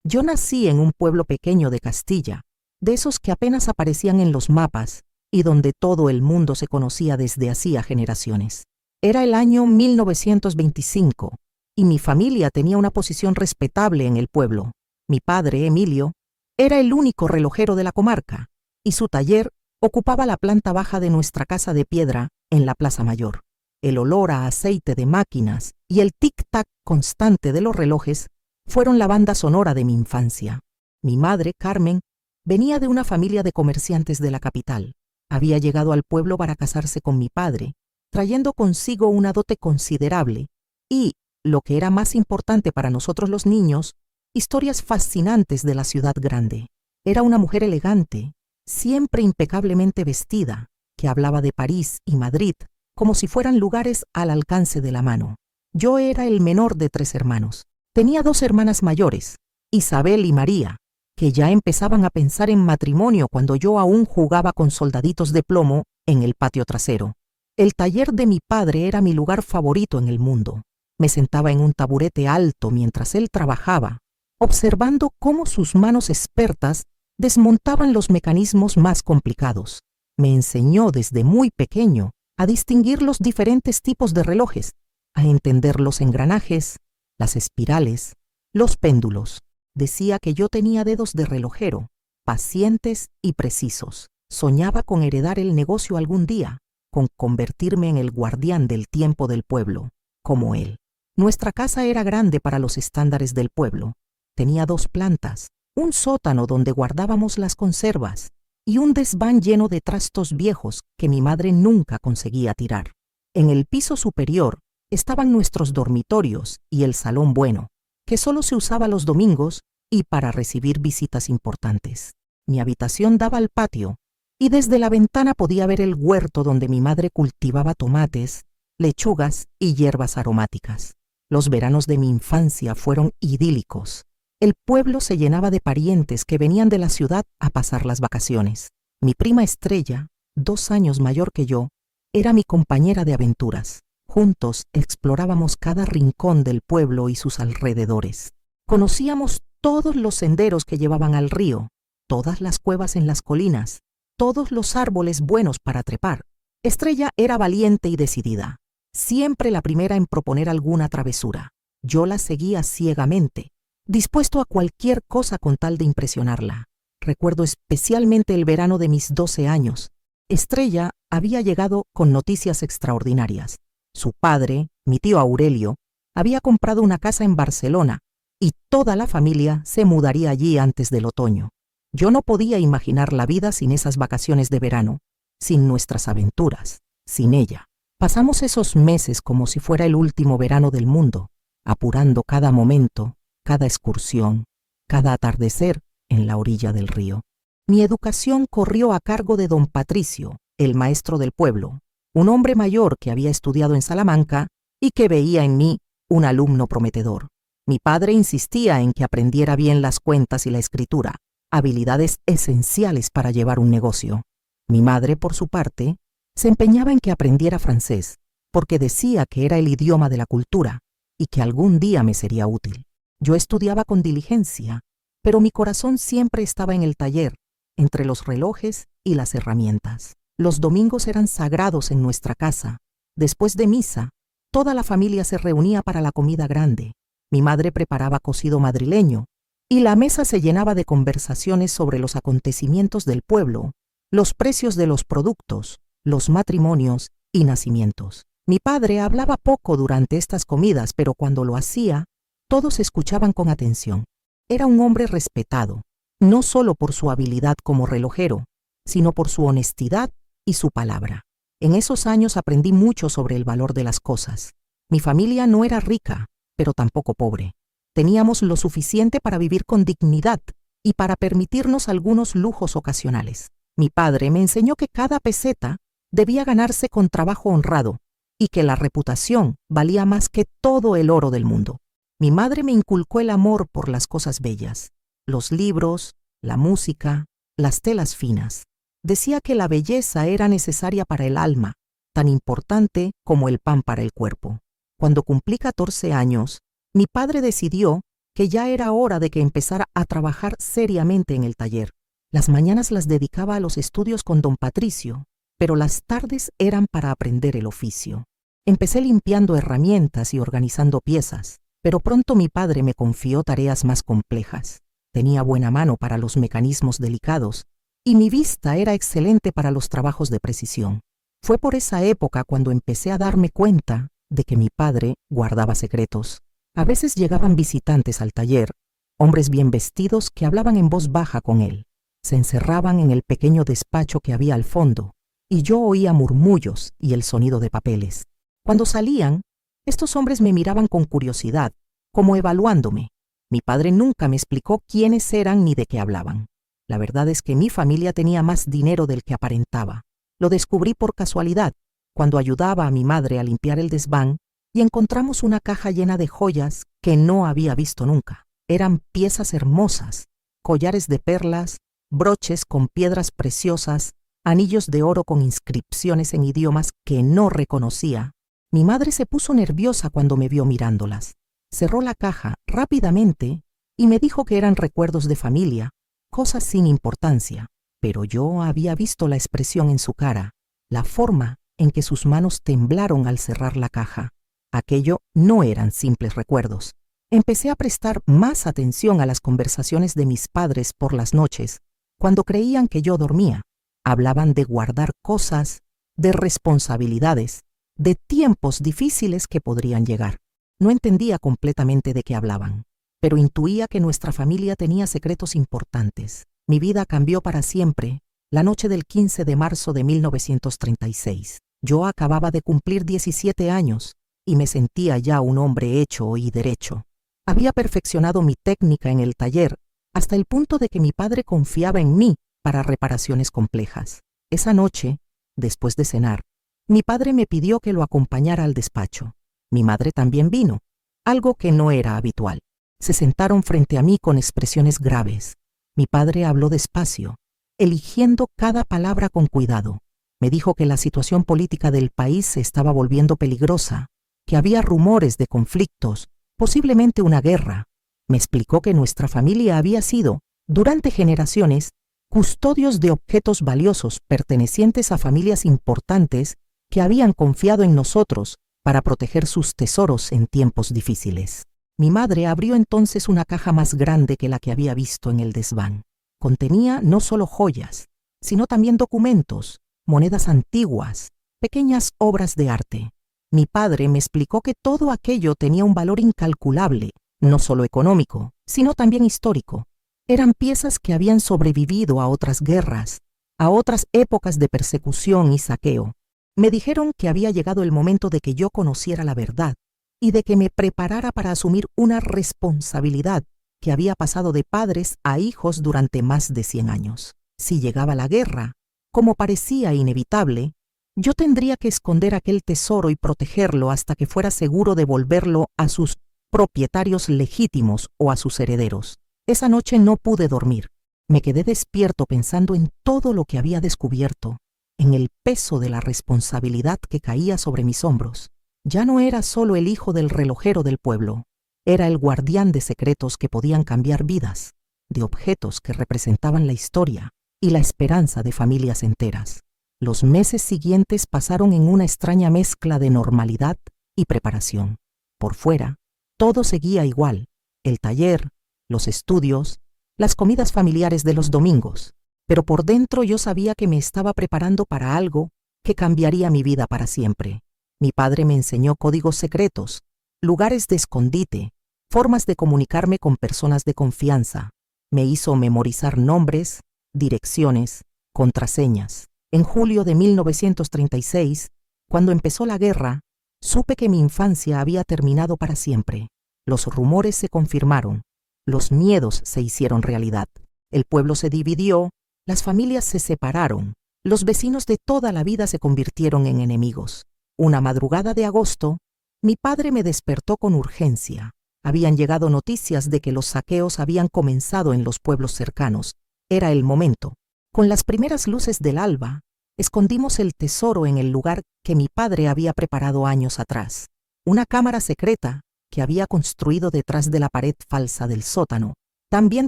Yo nací en un pueblo pequeño de Castilla, de esos que apenas aparecían en los mapas y donde todo el mundo se conocía desde hacía generaciones. Era el año 1925 y mi familia tenía una posición respetable en el pueblo. Mi padre, Emilio, era el único relojero de la comarca y su taller ocupaba la planta baja de nuestra casa de piedra en la Plaza Mayor. El olor a aceite de máquinas y el tic-tac constante de los relojes fueron la banda sonora de mi infancia. Mi madre, Carmen, venía de una familia de comerciantes de la capital. Había llegado al pueblo para casarse con mi padre, trayendo consigo una dote considerable y, lo que era más importante para nosotros los niños, historias fascinantes de la ciudad grande. Era una mujer elegante, siempre impecablemente vestida, que hablaba de París y Madrid como si fueran lugares al alcance de la mano. Yo era el menor de 3 hermanos. Tenía 2 hermanas mayores, Isabel y María, que ya empezaban a pensar en matrimonio cuando yo aún jugaba con soldaditos de plomo en el patio trasero. El taller de mi padre era mi lugar favorito en el mundo. Me sentaba en un taburete alto mientras él trabajaba, observando cómo sus manos expertas desmontaban los mecanismos más complicados. Me enseñó desde muy pequeño a distinguir los diferentes tipos de relojes, a entender los engranajes, las espirales, los péndulos. Decía que yo tenía dedos de relojero, pacientes y precisos. Soñaba con heredar el negocio algún día, con convertirme en el guardián del tiempo del pueblo, como él. Nuestra casa era grande para los estándares del pueblo. Tenía 2 plantas, un sótano donde guardábamos las conservas y un desván lleno de trastos viejos que mi madre nunca conseguía tirar. En el piso superior estaban nuestros dormitorios y el salón bueno, que solo se usaba los domingos y para recibir visitas importantes. Mi habitación daba al patio y desde la ventana podía ver el huerto donde mi madre cultivaba tomates, lechugas y hierbas aromáticas. Los veranos de mi infancia fueron idílicos. El pueblo se llenaba de parientes que venían de la ciudad a pasar las vacaciones. Mi prima Estrella, 2 años mayor que yo, era mi compañera de aventuras. Juntos explorábamos cada rincón del pueblo y sus alrededores. Conocíamos todos los senderos que llevaban al río, todas las cuevas en las colinas, todos los árboles buenos para trepar. Estrella era valiente y decidida, siempre la primera en proponer alguna travesura. Yo la seguía ciegamente, dispuesto a cualquier cosa con tal de impresionarla. Recuerdo especialmente el verano de mis 12 años. Estrella había llegado con noticias extraordinarias. Su padre, mi tío Aurelio, había comprado una casa en Barcelona y toda la familia se mudaría allí antes del otoño. Yo no podía imaginar la vida sin esas vacaciones de verano, sin nuestras aventuras, sin ella. Pasamos esos meses como si fuera el último verano del mundo, apurando cada momento, cada excursión, cada atardecer en la orilla del río. Mi educación corrió a cargo de don Patricio, el maestro del pueblo, un hombre mayor que había estudiado en Salamanca y que veía en mí un alumno prometedor. Mi padre insistía en que aprendiera bien las cuentas y la escritura, habilidades esenciales para llevar un negocio. Mi madre, por su parte, se empeñaba en que aprendiera francés, porque decía que era el idioma de la cultura y que algún día me sería útil. Yo estudiaba con diligencia, pero mi corazón siempre estaba en el taller, entre los relojes y las herramientas. Los domingos eran sagrados en nuestra casa. Después de misa, toda la familia se reunía para la comida grande. Mi madre preparaba cocido madrileño, y la mesa se llenaba de conversaciones sobre los acontecimientos del pueblo, los precios de los productos, los matrimonios y nacimientos. Mi padre hablaba poco durante estas comidas, pero cuando lo hacía, todos escuchaban con atención. Era un hombre respetado, no solo por su habilidad como relojero, sino por su honestidad y su palabra. En esos años aprendí mucho sobre el valor de las cosas. Mi familia no era rica, pero tampoco pobre. Teníamos lo suficiente para vivir con dignidad y para permitirnos algunos lujos ocasionales. Mi padre me enseñó que cada peseta debía ganarse con trabajo honrado y que la reputación valía más que todo el oro del mundo. Mi madre me inculcó el amor por las cosas bellas, los libros, la música, las telas finas. Decía que la belleza era necesaria para el alma, tan importante como el pan para el cuerpo. Cuando cumplí 14 años, mi padre decidió que ya era hora de que empezara a trabajar seriamente en el taller. Las mañanas las dedicaba a los estudios con don Patricio, pero las tardes eran para aprender el oficio. Empecé limpiando herramientas y organizando piezas, pero pronto mi padre me confió tareas más complejas. Tenía buena mano para los mecanismos delicados y mi vista era excelente para los trabajos de precisión. Fue por esa época cuando empecé a darme cuenta de que mi padre guardaba secretos. A veces llegaban visitantes al taller, hombres bien vestidos que hablaban en voz baja con él. Se encerraban en el pequeño despacho que había al fondo, y yo oía murmullos y el sonido de papeles. Cuando salían, estos hombres me miraban con curiosidad, como evaluándome. Mi padre nunca me explicó quiénes eran ni de qué hablaban. La verdad es que mi familia tenía más dinero del que aparentaba. Lo descubrí por casualidad, cuando ayudaba a mi madre a limpiar el desván y encontramos una caja llena de joyas que no había visto nunca. Eran piezas hermosas, collares de perlas, broches con piedras preciosas, anillos de oro con inscripciones en idiomas que no reconocía. Mi madre se puso nerviosa cuando me vio mirándolas. Cerró la caja rápidamente y me dijo que eran recuerdos de familia, cosas sin importancia, pero yo había visto la expresión en su cara, la forma en que sus manos temblaron al cerrar la caja. Aquello no eran simples recuerdos. Empecé a prestar más atención a las conversaciones de mis padres por las noches, cuando creían que yo dormía. Hablaban de guardar cosas, de responsabilidades, de tiempos difíciles que podrían llegar. No entendía completamente de qué hablaban, pero intuía que nuestra familia tenía secretos importantes. Mi vida cambió para siempre la noche del 15 de marzo de 1936. Yo acababa de cumplir 17 años y me sentía ya un hombre hecho y derecho. Había perfeccionado mi técnica en el taller hasta el punto de que mi padre confiaba en mí para reparaciones complejas. Esa noche, después de cenar, mi padre me pidió que lo acompañara al despacho. Mi madre también vino, algo que no era habitual. Se sentaron frente a mí con expresiones graves. Mi padre habló despacio, eligiendo cada palabra con cuidado. Me dijo que la situación política del país se estaba volviendo peligrosa, que había rumores de conflictos, posiblemente una guerra. Me explicó que nuestra familia había sido, durante generaciones, custodios de objetos valiosos pertenecientes a familias importantes que habían confiado en nosotros para proteger sus tesoros en tiempos difíciles. Mi madre abrió entonces una caja más grande que la que había visto en el desván. Contenía no solo joyas, sino también documentos, monedas antiguas, pequeñas obras de arte. Mi padre me explicó que todo aquello tenía un valor incalculable, no solo económico, sino también histórico. Eran piezas que habían sobrevivido a otras guerras, a otras épocas de persecución y saqueo. Me dijeron que había llegado el momento de que yo conociera la verdad y de que me preparara para asumir una responsabilidad que había pasado de padres a hijos durante más de 100 años. Si llegaba la guerra, como parecía inevitable, yo tendría que esconder aquel tesoro y protegerlo hasta que fuera seguro devolverlo a sus propietarios legítimos o a sus herederos. Esa noche no pude dormir. Me quedé despierto pensando en todo lo que había descubierto, en el peso de la responsabilidad que caía sobre mis hombros. Ya no era solo el hijo del relojero del pueblo, era el guardián de secretos que podían cambiar vidas, de objetos que representaban la historia y la esperanza de familias enteras. Los meses siguientes pasaron en una extraña mezcla de normalidad y preparación. Por fuera, todo seguía igual: el taller, los estudios, las comidas familiares de los domingos. Pero por dentro yo sabía que me estaba preparando para algo que cambiaría mi vida para siempre. Mi padre me enseñó códigos secretos, lugares de escondite, formas de comunicarme con personas de confianza. Me hizo memorizar nombres, direcciones, contraseñas. En julio de 1936, cuando empezó la guerra, supe que mi infancia había terminado para siempre. Los rumores se confirmaron, los miedos se hicieron realidad. El pueblo se dividió, las familias se separaron, los vecinos de toda la vida se convirtieron en enemigos. Una madrugada de agosto, mi padre me despertó con urgencia. Habían llegado noticias de que los saqueos habían comenzado en los pueblos cercanos. Era el momento. Con las primeras luces del alba, escondimos el tesoro en el lugar que mi padre había preparado años atrás. una cámara secreta que había construido detrás de la pared falsa del sótano, tan bien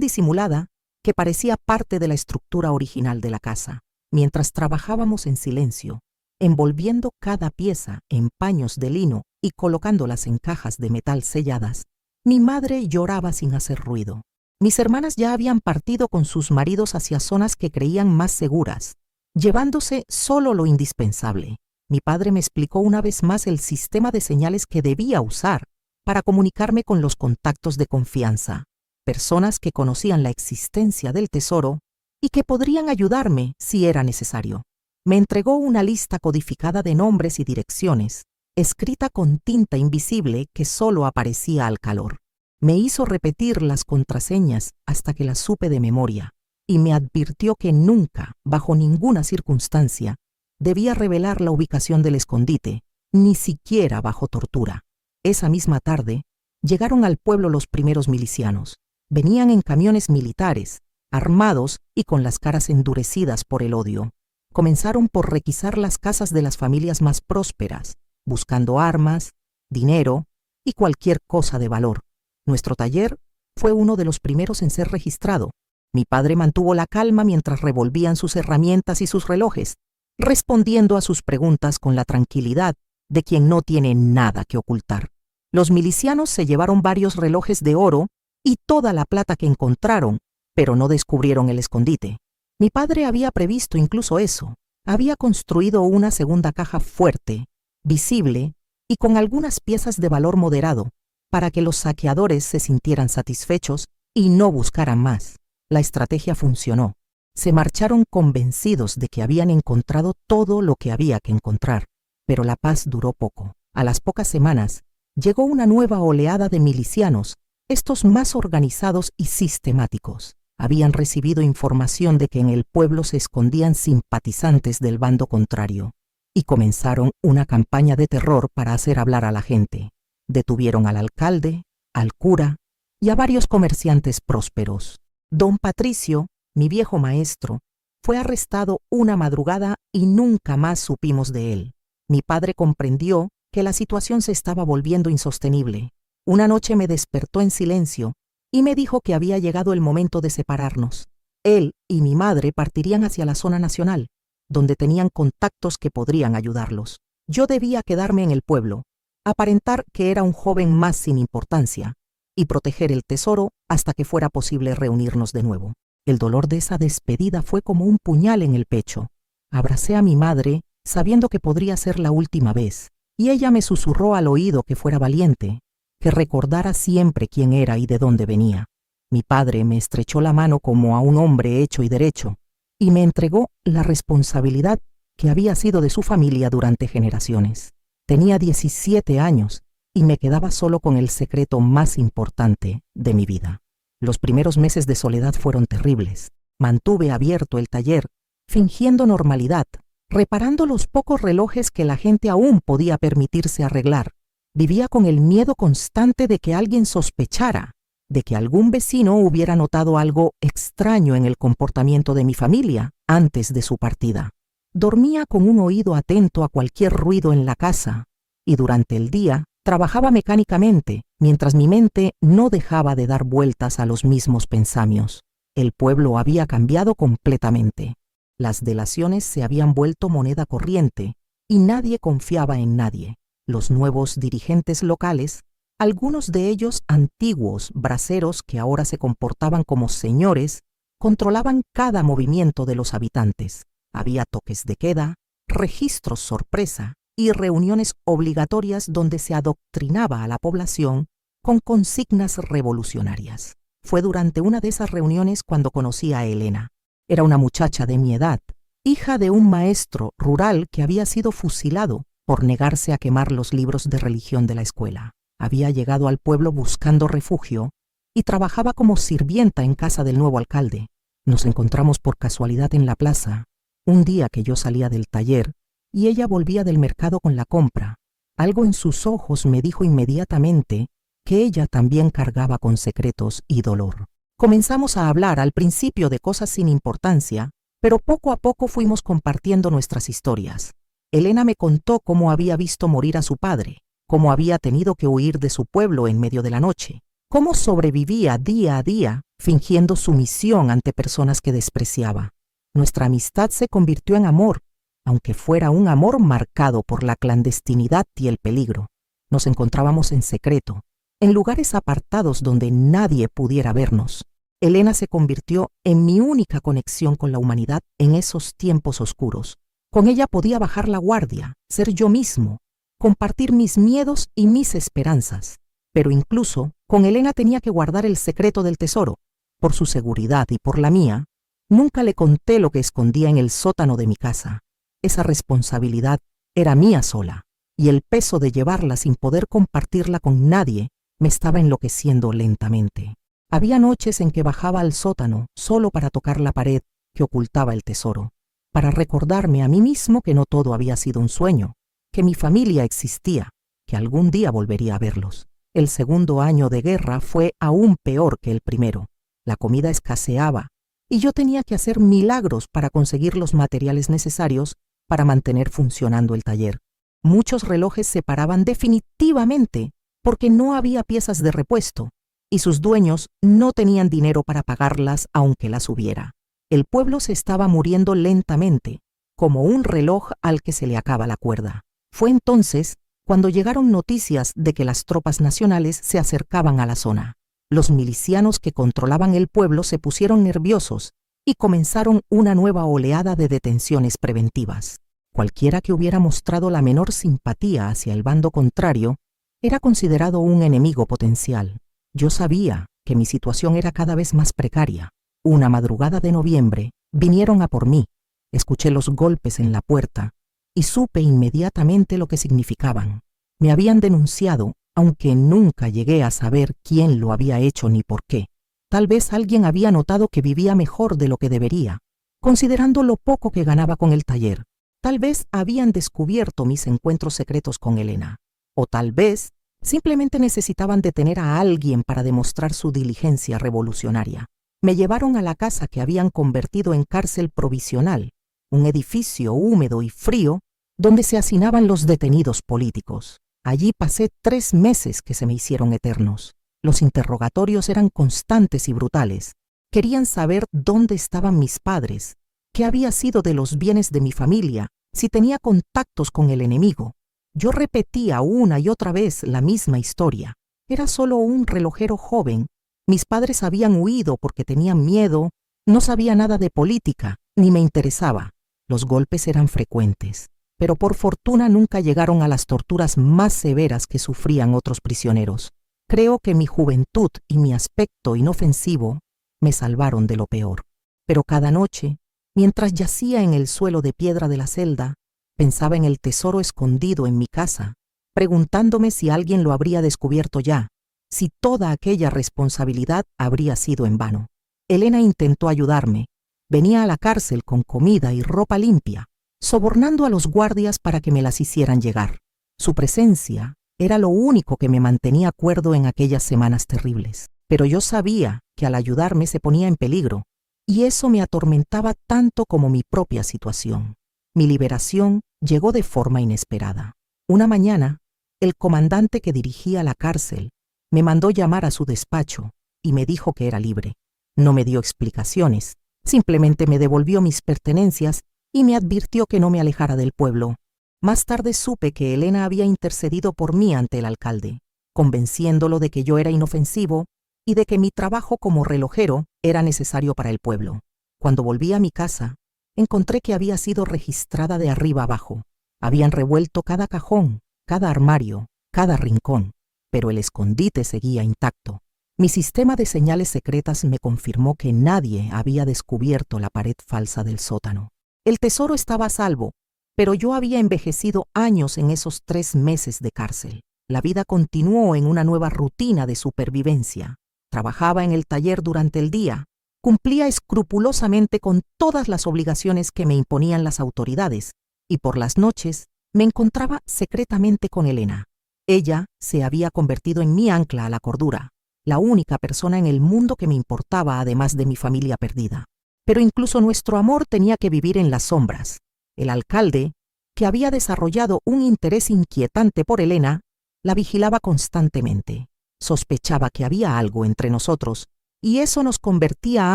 disimulada que parecía parte de la estructura original de la casa. Mientras trabajábamos en silencio, envolviendo cada pieza en paños de lino y colocándolas en cajas de metal selladas, mi madre lloraba sin hacer ruido. Mis hermanas ya habían partido con sus maridos hacia zonas que creían más seguras, llevándose solo lo indispensable. Mi padre me explicó una vez más el sistema de señales que debía usar para comunicarme con los contactos de confianza, personas que conocían la existencia del tesoro y que podrían ayudarme si era necesario. Me entregó una lista codificada de nombres y direcciones, escrita con tinta invisible que solo aparecía al calor. Me hizo repetir las contraseñas hasta que las supe de memoria y me advirtió que nunca, bajo ninguna circunstancia, debía revelar la ubicación del escondite, ni siquiera bajo tortura. Esa misma tarde, llegaron al pueblo los primeros milicianos. Venían en camiones militares, armados y con las caras endurecidas por el odio. Comenzaron por requisar las casas de las familias más prósperas, buscando armas, dinero y cualquier cosa de valor. Nuestro taller fue uno de los primeros en ser registrado. Mi padre mantuvo la calma mientras revolvían sus herramientas y sus relojes, respondiendo a sus preguntas con la tranquilidad de quien no tiene nada que ocultar. Los milicianos se llevaron varios relojes de oro y toda la plata que encontraron, pero no descubrieron el escondite. Mi padre había previsto incluso eso. Había construido una segunda caja fuerte, visible y con algunas piezas de valor moderado, para que los saqueadores se sintieran satisfechos y no buscaran más. La estrategia funcionó. Se marcharon convencidos de que habían encontrado todo lo que había que encontrar, pero la paz duró poco. A las pocas semanas, llegó una nueva oleada de milicianos, estos más organizados y sistemáticos. Habían recibido información de que en el pueblo se escondían simpatizantes del bando contrario, y comenzaron una campaña de terror para hacer hablar a la gente. Detuvieron al alcalde, al cura y a varios comerciantes prósperos. Don Patricio, mi viejo maestro, fue arrestado una madrugada y nunca más supimos de él. Mi padre comprendió que la situación se estaba volviendo insostenible. Una noche me despertó en silencio y me dijo que había llegado el momento de separarnos. Él y mi madre partirían hacia la zona nacional, donde tenían contactos que podrían ayudarlos. Yo debía quedarme en el pueblo, aparentar que era un joven más sin importancia y proteger el tesoro hasta que fuera posible reunirnos de nuevo. El dolor de esa despedida fue como un puñal en el pecho. Abracé a mi madre sabiendo que podría ser la última vez, y ella me susurró al oído que fuera valiente, que recordara siempre quién era y de dónde venía. Mi padre me estrechó la mano como a un hombre hecho y derecho, y me entregó la responsabilidad que había sido de su familia durante generaciones. Tenía 17 años y me quedaba solo con el secreto más importante de mi vida. Los primeros meses de soledad fueron terribles. Mantuve abierto el taller, fingiendo normalidad, reparando los pocos relojes que la gente aún podía permitirse arreglar. Vivía con el miedo constante de que alguien sospechara, de que algún vecino hubiera notado algo extraño en el comportamiento de mi familia antes de su partida. Dormía con un oído atento a cualquier ruido en la casa y durante el día trabajaba mecánicamente, mientras mi mente no dejaba de dar vueltas a los mismos pensamientos. El pueblo había cambiado completamente. Las delaciones se habían vuelto moneda corriente y nadie confiaba en nadie. Los nuevos dirigentes locales, algunos de ellos antiguos braceros que ahora se comportaban como señores, controlaban cada movimiento de los habitantes. Había toques de queda, registros sorpresa y reuniones obligatorias donde se adoctrinaba a la población con consignas revolucionarias. Fue durante una de esas reuniones cuando conocí a Elena. Era una muchacha de mi edad, hija de un maestro rural que había sido fusilado por negarse a quemar los libros de religión de la escuela. Había llegado al pueblo buscando refugio y trabajaba como sirvienta en casa del nuevo alcalde. Nos encontramos por casualidad en la plaza, un día que yo salía del taller y ella volvía del mercado con la compra. Algo en sus ojos me dijo inmediatamente que ella también cargaba con secretos y dolor. Comenzamos a hablar al principio de cosas sin importancia, pero poco a poco fuimos compartiendo nuestras historias. Elena me contó cómo había visto morir a su padre, cómo había tenido que huir de su pueblo en medio de la noche, cómo sobrevivía día a día fingiendo sumisión ante personas que despreciaba. Nuestra amistad se convirtió en amor, aunque fuera un amor marcado por la clandestinidad y el peligro. Nos encontrábamos en secreto, en lugares apartados donde nadie pudiera vernos. Elena se convirtió en mi única conexión con la humanidad en esos tiempos oscuros. Con ella podía bajar la guardia, ser yo mismo, compartir mis miedos y mis esperanzas. Pero incluso con Elena tenía que guardar el secreto del tesoro. Por su seguridad y por la mía, nunca le conté lo que escondía en el sótano de mi casa. Esa responsabilidad era mía sola, y el peso de llevarla sin poder compartirla con nadie me estaba enloqueciendo lentamente. Había noches en que bajaba al sótano solo para tocar la pared que ocultaba el tesoro, para recordarme a mí mismo que no todo había sido un sueño, que mi familia existía, que algún día volvería a verlos. El segundo año de guerra fue aún peor que el primero. La comida escaseaba y yo tenía que hacer milagros para conseguir los materiales necesarios para mantener funcionando el taller. Muchos relojes se paraban definitivamente porque no había piezas de repuesto y sus dueños no tenían dinero para pagarlas aunque las hubiera. El pueblo se estaba muriendo lentamente, como un reloj al que se le acaba la cuerda. Fue entonces cuando llegaron noticias de que las tropas nacionales se acercaban a la zona. Los milicianos que controlaban el pueblo se pusieron nerviosos y comenzaron una nueva oleada de detenciones preventivas. Cualquiera que hubiera mostrado la menor simpatía hacia el bando contrario era considerado un enemigo potencial. Yo sabía que mi situación era cada vez más precaria. Una madrugada de noviembre vinieron a por mí. Escuché los golpes en la puerta y supe inmediatamente lo que significaban. Me habían denunciado, aunque nunca llegué a saber quién lo había hecho ni por qué. Tal vez alguien había notado que vivía mejor de lo que debería, considerando lo poco que ganaba con el taller. Tal vez habían descubierto mis encuentros secretos con Elena. O tal vez simplemente necesitaban detener a alguien para demostrar su diligencia revolucionaria. Me llevaron a la casa que habían convertido en cárcel provisional, un edificio húmedo y frío donde se hacinaban los detenidos políticos. Allí pasé 3 meses que se me hicieron eternos. Los interrogatorios eran constantes y brutales. Querían saber dónde estaban mis padres, qué había sido de los bienes de mi familia, si tenía contactos con el enemigo. Yo repetía una y otra vez la misma historia. Era solo un relojero joven. Mis padres habían huido porque tenían miedo, no sabía nada de política, ni me interesaba. Los golpes eran frecuentes, pero por fortuna nunca llegaron a las torturas más severas que sufrían otros prisioneros. Creo que mi juventud y mi aspecto inofensivo me salvaron de lo peor. Pero cada noche, mientras yacía en el suelo de piedra de la celda, pensaba en el tesoro escondido en mi casa, preguntándome si alguien lo habría descubierto ya, si toda aquella responsabilidad habría sido en vano. Elena intentó ayudarme. Venía a la cárcel con comida y ropa limpia, sobornando a los guardias para que me las hicieran llegar. Su presencia era lo único que me mantenía cuerdo en aquellas semanas terribles. Pero yo sabía que al ayudarme se ponía en peligro, y eso me atormentaba tanto como mi propia situación. Mi liberación llegó de forma inesperada. Una mañana, el comandante que dirigía la cárcel me mandó llamar a su despacho y me dijo que era libre. No me dio explicaciones, simplemente me devolvió mis pertenencias y me advirtió que no me alejara del pueblo. Más tarde supe que Elena había intercedido por mí ante el alcalde, convenciéndolo de que yo era inofensivo y de que mi trabajo como relojero era necesario para el pueblo. Cuando volví a mi casa, encontré que había sido registrada de arriba abajo. Habían revuelto cada cajón, cada armario, cada rincón, pero el escondite seguía intacto. Mi sistema de señales secretas me confirmó que nadie había descubierto la pared falsa del sótano. El tesoro estaba a salvo, pero yo había envejecido años en esos 3 meses de cárcel. La vida continuó en una nueva rutina de supervivencia. Trabajaba en el taller durante el día, cumplía escrupulosamente con todas las obligaciones que me imponían las autoridades, y por las noches me encontraba secretamente con Elena. Ella se había convertido en mi ancla a la cordura, la única persona en el mundo que me importaba además de mi familia perdida. Pero incluso nuestro amor tenía que vivir en las sombras. El alcalde, que había desarrollado un interés inquietante por Elena, La vigilaba constantemente. Sospechaba que había algo entre nosotros, y eso nos convertía a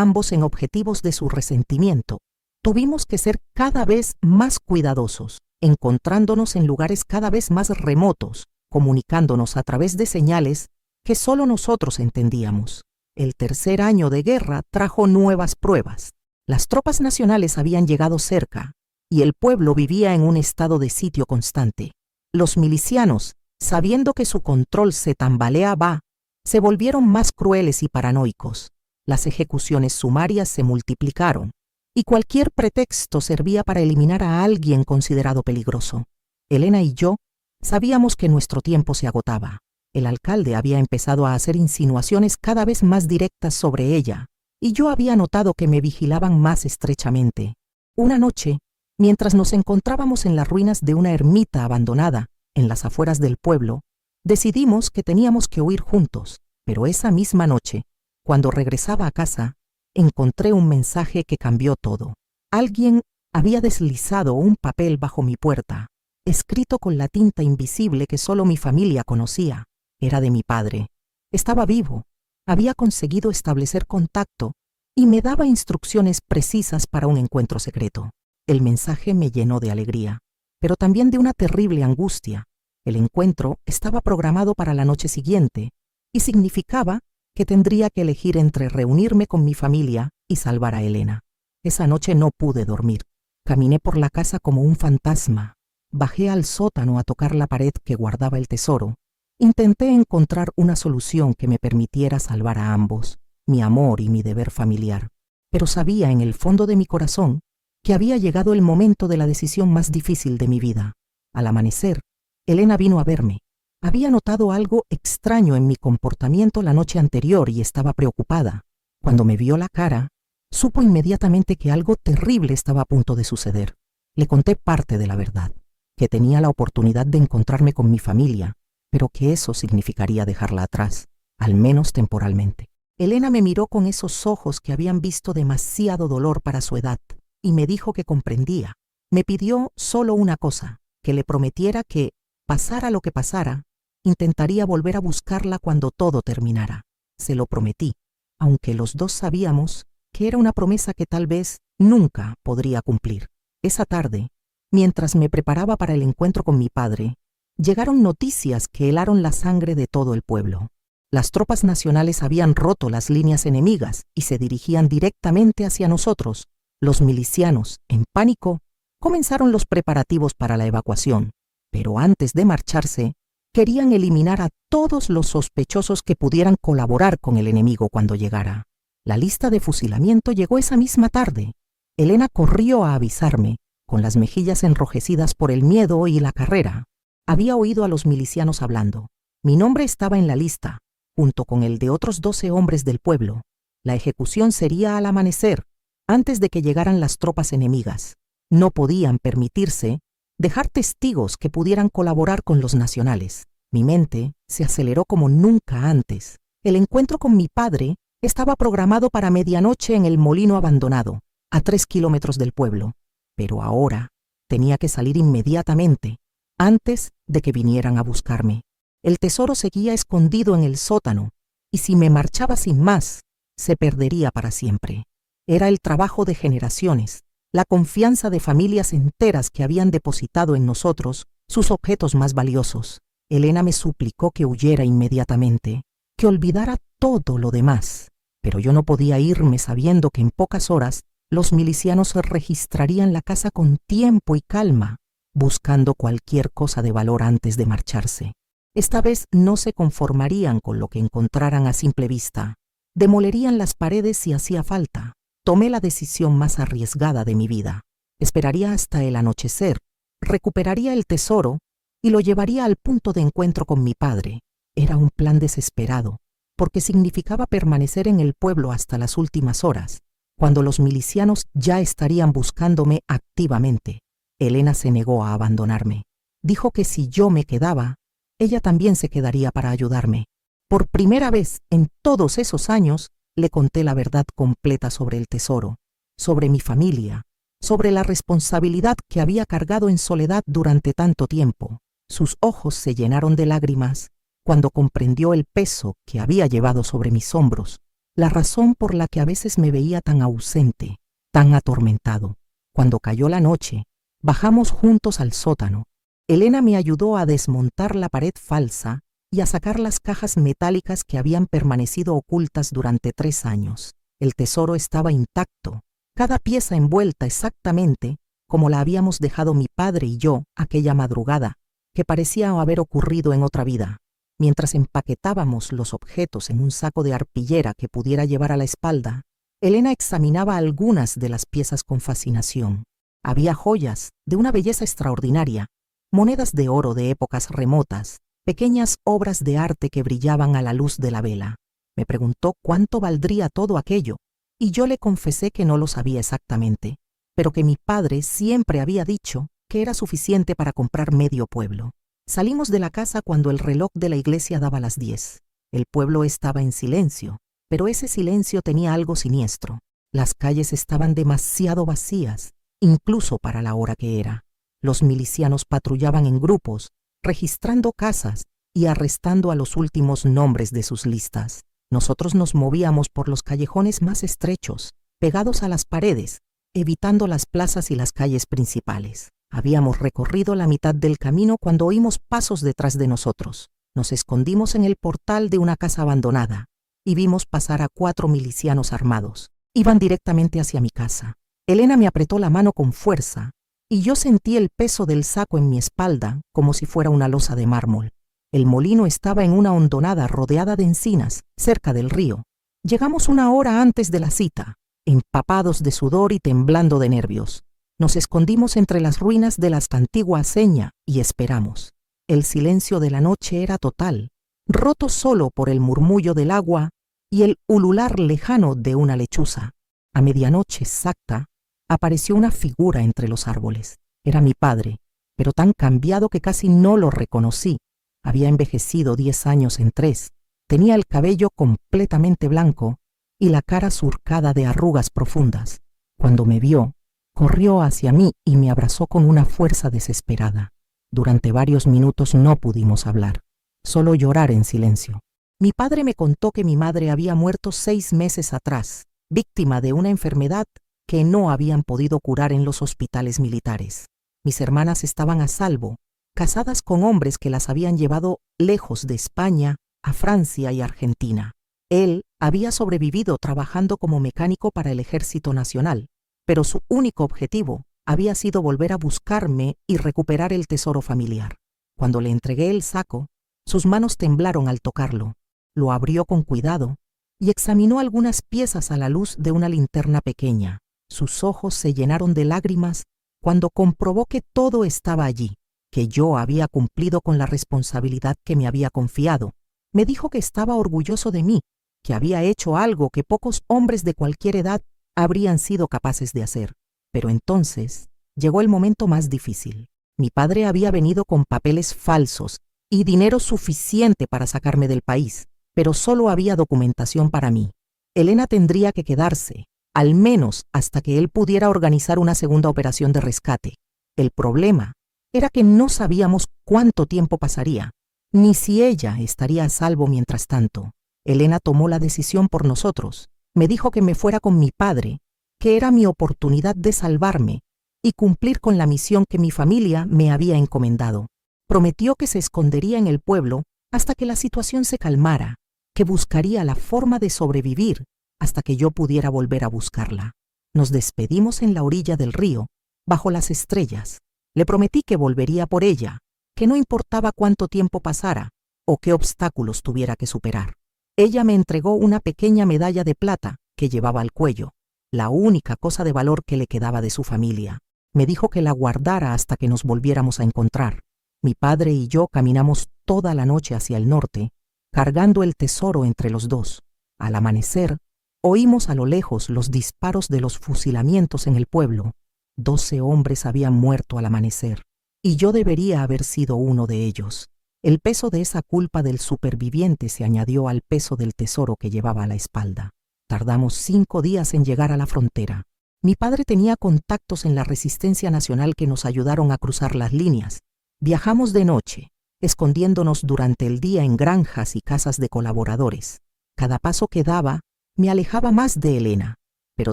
ambos en objetivos de su resentimiento. Tuvimos que ser cada vez más cuidadosos, encontrándonos en lugares cada vez más remotos, comunicándonos a través de señales que solo nosotros entendíamos. El tercer año de guerra trajo nuevas pruebas. Las tropas nacionales habían llegado cerca, y el pueblo vivía en un estado de sitio constante. Los milicianos, sabiendo que su control se tambaleaba, se volvieron más crueles y paranoicos. Las ejecuciones sumarias se multiplicaron, y cualquier pretexto servía para eliminar a alguien considerado peligroso. Elena y yo sabíamos que nuestro tiempo se agotaba. El alcalde había empezado a hacer insinuaciones cada vez más directas sobre ella, y yo había notado que me vigilaban más estrechamente. Una noche, mientras nos encontrábamos en las ruinas de una ermita abandonada, en las afueras del pueblo, decidimos que teníamos que huir juntos, pero esa misma noche, cuando regresaba a casa, encontré un mensaje que cambió todo. Alguien había deslizado un papel bajo mi puerta, escrito con la tinta invisible que solo mi familia conocía. Era de mi padre. Estaba vivo, había conseguido establecer contacto y me daba instrucciones precisas para un encuentro secreto. El mensaje me llenó de alegría, pero también de una terrible angustia. El encuentro estaba programado para la noche siguiente y significaba que tendría que elegir entre reunirme con mi familia y salvar a Elena. Esa noche no pude dormir. Caminé por la casa como un fantasma. Bajé al sótano a tocar la pared que guardaba el tesoro. Intenté encontrar una solución que me permitiera salvar a ambos, mi amor y mi deber familiar. Pero sabía en el fondo de mi corazón que había llegado el momento de la decisión más difícil de mi vida. Al amanecer, Elena vino a verme. Había notado algo extraño en mi comportamiento la noche anterior y estaba preocupada. Cuando me vio la cara, supo inmediatamente que algo terrible estaba a punto de suceder. Le conté parte de la verdad, que tenía la oportunidad de encontrarme con mi familia, pero que eso significaría dejarla atrás, al menos temporalmente. Elena me miró con esos ojos que habían visto demasiado dolor para su edad y me dijo que comprendía. Me pidió solo una cosa, que le prometiera que, pasara lo que pasara, intentaría volver a buscarla cuando todo terminara. Se lo prometí, aunque los dos sabíamos que era una promesa que tal vez nunca podría cumplir. Esa tarde, mientras me preparaba para el encuentro con mi padre, llegaron noticias que helaron la sangre de todo el pueblo. Las tropas nacionales habían roto las líneas enemigas y se dirigían directamente hacia nosotros. Los milicianos, en pánico, comenzaron los preparativos para la evacuación, pero antes de marcharse, querían eliminar a todos los sospechosos que pudieran colaborar con el enemigo cuando llegara. La lista de fusilamiento llegó esa misma tarde. Elena corrió a avisarme, con las mejillas enrojecidas por el miedo y la carrera. Había oído a los milicianos hablando. Mi nombre estaba en la lista, junto con el de otros 12 hombres del pueblo. La ejecución sería al amanecer, antes de que llegaran las tropas enemigas. No podían permitirse dejar testigos que pudieran colaborar con los nacionales. Mi mente se aceleró como nunca antes. El encuentro con mi padre estaba programado para medianoche en el molino abandonado, a 3 kilómetros del pueblo. Pero ahora tenía que salir inmediatamente, antes de que vinieran a buscarme. El tesoro seguía escondido en el sótano, y si me marchaba sin más, se perdería para siempre. Era el trabajo de generaciones, la confianza de familias enteras que habían depositado en nosotros sus objetos más valiosos. Elena me suplicó que huyera inmediatamente, que olvidara todo lo demás, pero yo no podía irme sabiendo que en pocas horas los milicianos registrarían la casa con tiempo y calma, buscando cualquier cosa de valor antes de marcharse. Esta vez no se conformarían con lo que encontraran a simple vista. Demolerían las paredes si hacía falta. Tomé la decisión más arriesgada de mi vida. Esperaría hasta el anochecer, recuperaría el tesoro y lo llevaría al punto de encuentro con mi padre. Era un plan desesperado, porque significaba permanecer en el pueblo hasta las últimas horas, cuando los milicianos ya estarían buscándome activamente. Elena se negó a abandonarme. Dijo que si yo me quedaba, ella también se quedaría para ayudarme. Por primera vez en todos esos años, le conté la verdad completa sobre el tesoro, sobre mi familia, sobre la responsabilidad que había cargado en soledad durante tanto tiempo. Sus ojos se llenaron de lágrimas cuando comprendió el peso que había llevado sobre mis hombros, la razón por la que a veces me veía tan ausente, tan atormentado. Cuando cayó la noche, bajamos juntos al sótano. Elena me ayudó a desmontar la pared falsa y a sacar las cajas metálicas que habían permanecido ocultas durante 3 años. El tesoro estaba intacto, cada pieza envuelta exactamente como la habíamos dejado mi padre y yo aquella madrugada, que parecía haber ocurrido en otra vida. Mientras empaquetábamos los objetos en un saco de arpillera que pudiera llevar a la espalda, Elena examinaba algunas de las piezas con fascinación. Había joyas de una belleza extraordinaria, monedas de oro de épocas remotas, pequeñas obras de arte que brillaban a la luz de la vela. Me preguntó cuánto valdría todo aquello, y yo le confesé que no lo sabía exactamente, pero que mi padre siempre había dicho que era suficiente para comprar medio pueblo. Salimos de la casa cuando el reloj de la iglesia daba las 10. El pueblo estaba en silencio, pero ese silencio tenía algo siniestro. Las calles estaban demasiado vacías, incluso para la hora que era. Los milicianos patrullaban en grupos, registrando casas y arrestando a los últimos nombres de sus listas. Nosotros nos movíamos por los callejones más estrechos, pegados a las paredes, evitando las plazas y las calles principales. Habíamos recorrido la mitad del camino cuando oímos pasos detrás de nosotros. Nos escondimos en el portal de una casa abandonada y vimos pasar a 4 milicianos armados. Iban directamente hacia mi casa. Elena me apretó la mano con fuerza y yo sentí el peso del saco en mi espalda como si fuera una losa de mármol. El molino estaba en una hondonada rodeada de encinas, cerca del río. Llegamos 1 hora antes de la cita, empapados de sudor y temblando de nervios. Nos escondimos entre las ruinas de la antigua aceña y esperamos. El silencio de la noche era total, roto solo por el murmullo del agua y el ulular lejano de una lechuza. A medianoche exacta, apareció una figura entre los árboles. Era mi padre, pero tan cambiado que casi no lo reconocí. Había envejecido 10 años en 3. Tenía el cabello completamente blanco y la cara surcada de arrugas profundas. Cuando me vio, corrió hacia mí y me abrazó con una fuerza desesperada. Durante varios minutos no pudimos hablar, solo llorar en silencio. Mi padre me contó que mi madre había muerto 6 meses atrás, víctima de una enfermedad que no habían podido curar en los hospitales militares. Mis hermanas estaban a salvo, casadas con hombres que las habían llevado lejos de España, a Francia y Argentina. Él había sobrevivido trabajando como mecánico para el Ejército Nacional, pero su único objetivo había sido volver a buscarme y recuperar el tesoro familiar. Cuando le entregué el saco, sus manos temblaron al tocarlo. Lo abrió con cuidado y examinó algunas piezas a la luz de una linterna pequeña. Sus ojos se llenaron de lágrimas cuando comprobó que todo estaba allí, que yo había cumplido con la responsabilidad que me había confiado. Me dijo que estaba orgulloso de mí, que había hecho algo que pocos hombres de cualquier edad habrían sido capaces de hacer. Pero entonces llegó el momento más difícil. Mi padre había venido con papeles falsos y dinero suficiente para sacarme del país, pero solo había documentación para mí. Elena tendría que quedarse, al menos hasta que él pudiera organizar una segunda operación de rescate. El problema era que no sabíamos cuánto tiempo pasaría, ni si ella estaría a salvo mientras tanto. Elena tomó la decisión por nosotros. Me dijo que me fuera con mi padre, que era mi oportunidad de salvarme y cumplir con la misión que mi familia me había encomendado. Prometió que se escondería en el pueblo hasta que la situación se calmara, que buscaría la forma de sobrevivir hasta que yo pudiera volver a buscarla. Nos despedimos en la orilla del río, bajo las estrellas. Le prometí que volvería por ella, que no importaba cuánto tiempo pasara o qué obstáculos tuviera que superar. Ella me entregó una pequeña medalla de plata que llevaba al cuello, la única cosa de valor que le quedaba de su familia. Me dijo que la guardara hasta que nos volviéramos a encontrar. Mi padre y yo caminamos toda la noche hacia el norte, cargando el tesoro entre los dos. Al amanecer, oímos a lo lejos los disparos de los fusilamientos en el pueblo. 12 hombres habían muerto al amanecer, y yo debería haber sido uno de ellos. El peso de esa culpa del superviviente se añadió al peso del tesoro que llevaba a la espalda. Tardamos 5 días en llegar a la frontera. Mi padre tenía contactos en la Resistencia Nacional que nos ayudaron a cruzar las líneas, Viajamos de noche, escondiéndonos durante el día en granjas y casas de colaboradores. Cada paso que daba me alejaba más de Elena, pero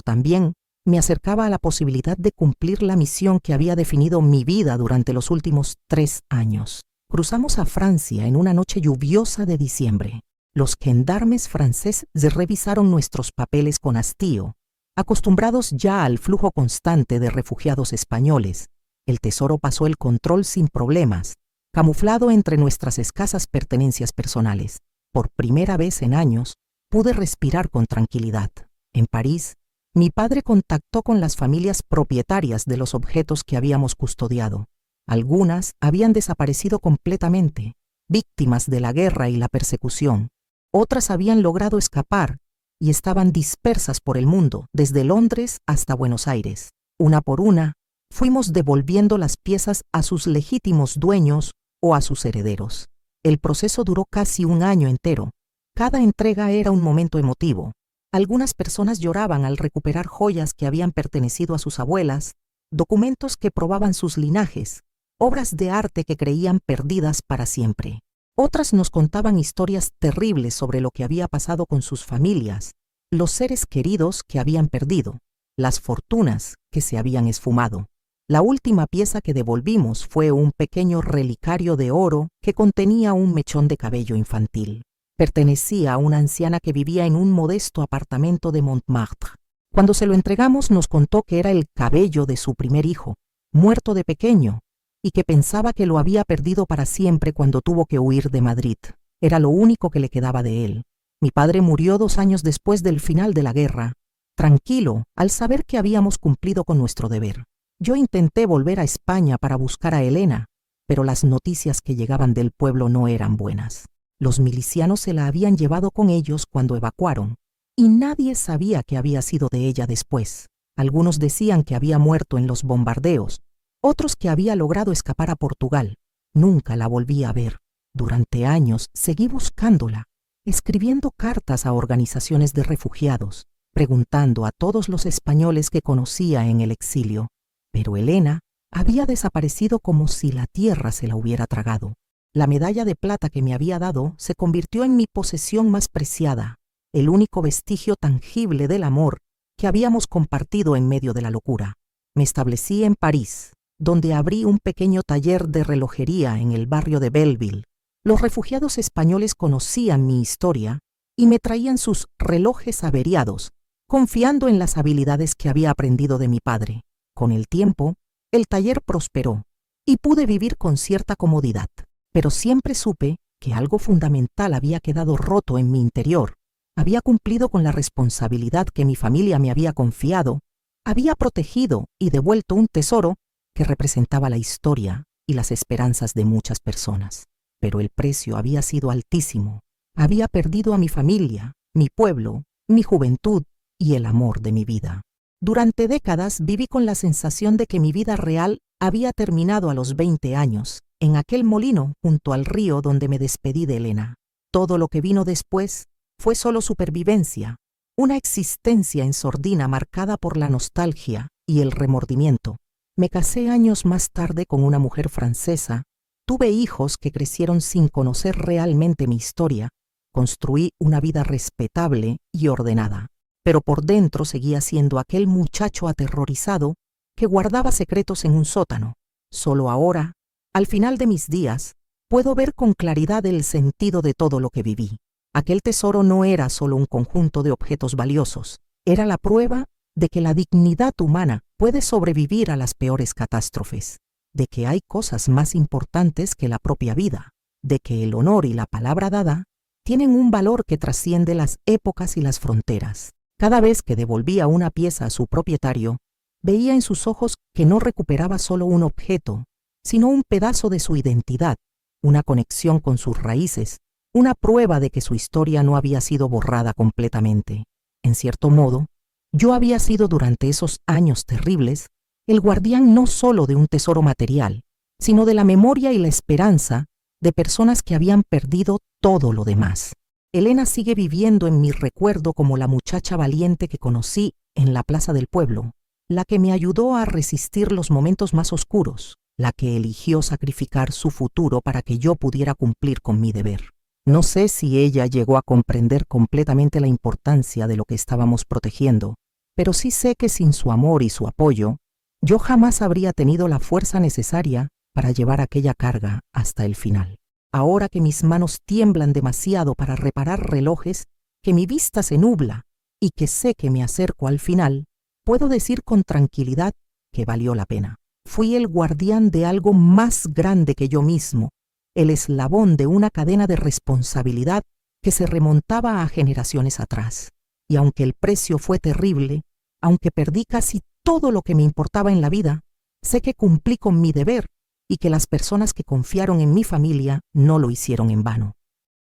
también me acercaba a la posibilidad de cumplir la misión que había definido mi vida durante los últimos 3 años. Cruzamos a Francia en una noche lluviosa de diciembre. Los gendarmes franceses revisaron nuestros papeles con hastío. Acostumbrados ya al flujo constante de refugiados españoles, el tesoro pasó el control sin problemas, camuflado entre nuestras escasas pertenencias personales. Por primera vez en años, pude respirar con tranquilidad. En París, mi padre contactó con las familias propietarias de los objetos que habíamos custodiado. Algunas habían desaparecido completamente, víctimas de la guerra y la persecución. Otras habían logrado escapar y estaban dispersas por el mundo, desde Londres hasta Buenos Aires. Una por una, fuimos devolviendo las piezas a sus legítimos dueños o a sus herederos. El proceso duró casi un año entero. Cada entrega era un momento emotivo. Algunas personas lloraban al recuperar joyas que habían pertenecido a sus abuelas, documentos que probaban sus linajes, obras de arte que creían perdidas para siempre. Otras nos contaban historias terribles sobre lo que había pasado con sus familias, los seres queridos que habían perdido, las fortunas que se habían esfumado. La última pieza que devolvimos fue un pequeño relicario de oro que contenía un mechón de cabello infantil. Pertenecía a una anciana que vivía en un modesto apartamento de Montmartre. Cuando se lo entregamos nos contó que era el cabello de su primer hijo, muerto de pequeño, y que pensaba que lo había perdido para siempre cuando tuvo que huir de Madrid. Era lo único que le quedaba de él. Mi padre murió 2 años después del final de la guerra, tranquilo al saber que habíamos cumplido con nuestro deber. Yo intenté volver a España para buscar a Elena, pero las noticias que llegaban del pueblo no eran buenas. Los milicianos se la habían llevado con ellos cuando evacuaron, y nadie sabía qué había sido de ella después. Algunos decían que había muerto en los bombardeos, otros que había logrado escapar a Portugal. Nunca la volví a ver. Durante años seguí buscándola, escribiendo cartas a organizaciones de refugiados, preguntando a todos los españoles que conocía en el exilio. Pero Elena había desaparecido como si la tierra se la hubiera tragado. La medalla de plata que me había dado se convirtió en mi posesión más preciada, el único vestigio tangible del amor que habíamos compartido en medio de la locura. Me establecí en París, donde abrí un pequeño taller de relojería en el barrio de Belleville. Los refugiados españoles conocían mi historia y me traían sus relojes averiados, confiando en las habilidades que había aprendido de mi padre. Con el tiempo, el taller prosperó y pude vivir con cierta comodidad, pero siempre supe que algo fundamental había quedado roto en mi interior. Había cumplido con la responsabilidad que mi familia me había confiado, había protegido y devuelto un tesoro que representaba la historia y las esperanzas de muchas personas. Pero el precio había sido altísimo. Había perdido a mi familia, mi pueblo, mi juventud y el amor de mi vida. Durante décadas viví con la sensación de que mi vida real había terminado a los 20 años, en aquel molino junto al río donde me despedí de Elena. Todo lo que vino después fue solo supervivencia, una existencia en sordina marcada por la nostalgia y el remordimiento. Me casé años más tarde con una mujer francesa, tuve hijos que crecieron sin conocer realmente mi historia, construí una vida respetable y ordenada, pero por dentro seguía siendo aquel muchacho aterrorizado que guardaba secretos en un sótano. Solo ahora, al final de mis días, puedo ver con claridad el sentido de todo lo que viví. Aquel tesoro no era solo un conjunto de objetos valiosos, era la prueba de que la dignidad humana puede sobrevivir a las peores catástrofes, de que hay cosas más importantes que la propia vida, de que el honor y la palabra dada tienen un valor que trasciende las épocas y las fronteras. Cada vez que devolvía una pieza a su propietario, veía en sus ojos que no recuperaba solo un objeto, sino un pedazo de su identidad, una conexión con sus raíces, una prueba de que su historia no había sido borrada completamente. En cierto modo, yo había sido durante esos años terribles el guardián no solo de un tesoro material, sino de la memoria y la esperanza de personas que habían perdido todo lo demás. Elena sigue viviendo en mi recuerdo como la muchacha valiente que conocí en la plaza del pueblo, la que me ayudó a resistir los momentos más oscuros, la que eligió sacrificar su futuro para que yo pudiera cumplir con mi deber. No sé si ella llegó a comprender completamente la importancia de lo que estábamos protegiendo, pero sí sé que sin su amor y su apoyo, yo jamás habría tenido la fuerza necesaria para llevar aquella carga hasta el final. Ahora que mis manos tiemblan demasiado para reparar relojes, que mi vista se nubla y que sé que me acerco al final, puedo decir con tranquilidad que valió la pena. Fui el guardián de algo más grande que yo mismo, el eslabón de una cadena de responsabilidad que se remontaba a generaciones atrás. Y aunque el precio fue terrible, aunque perdí casi todo lo que me importaba en la vida, sé que cumplí con mi deber y que las personas que confiaron en mi familia no lo hicieron en vano.